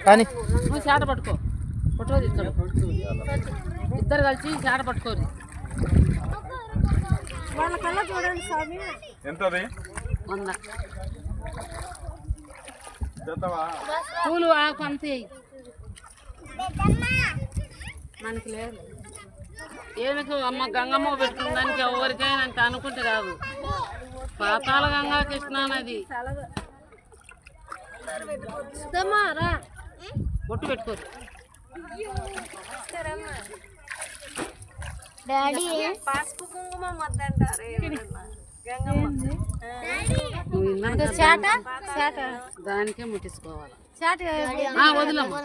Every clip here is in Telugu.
కానీ నువ్వు చేట పట్టుకో ఫోటో తీస్తాడు ఇద్దరు కలిసి చేట పట్టుకోరు వాళ్ళ కళ్ళ చూడండి స్వామి. ఎంతది 100 పూలు ఆకు అంతే మనకి లేదు ఏమికి అమ్మ గంగమ్మ పెట్టుకుందానికి ఎవరికైనా అంత అనుకుంటే కాదు పాతాళ గంగా కృష్ణా నది బొట్టు పెట్టుకోరు డాడీ పసుపు కుంకుమ వద్దంటారు దానికే ముట్టించుకోవాలి వదిలమ్మా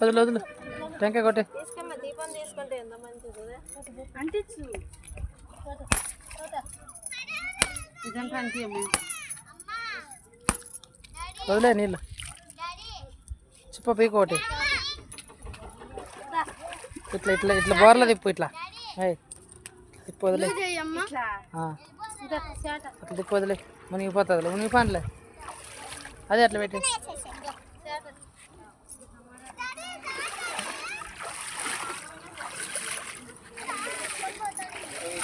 వదులు వదులు టెంకాయ కొట్టే దీపం తీసుకుంటే ఎంత మంచిది అంటించు ఇదంతా అంటియమ్మా వదిలే నీళ్ళు చిప్ప పీక ఒకటి ఇట్లా ఇట్లా ఇట్లా బోర్ల తిప్పు ఇట్లా తిప్పు వదిలే అట్లా తిప్పు వదిలే మునిగిపోతుంది మునిగిపోనులే అదే అట్లా పెట్టి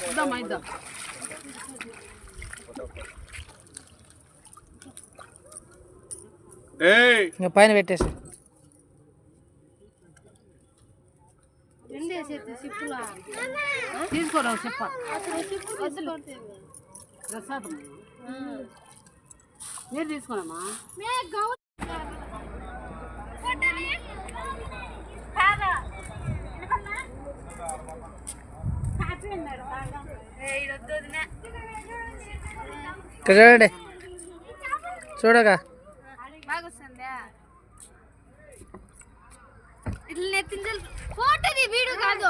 ఇద్దామా ఇద్దాం ఇంకా పైన పెట్టేసి తీసుకోరావు చెప్ప ప్రసాదం మీరు తీసుకోనమ్మా ఇక్కడ చూడండి చూడగా ఇట్లా నెత్తించాలి ఫోటోది వీడియో కాదు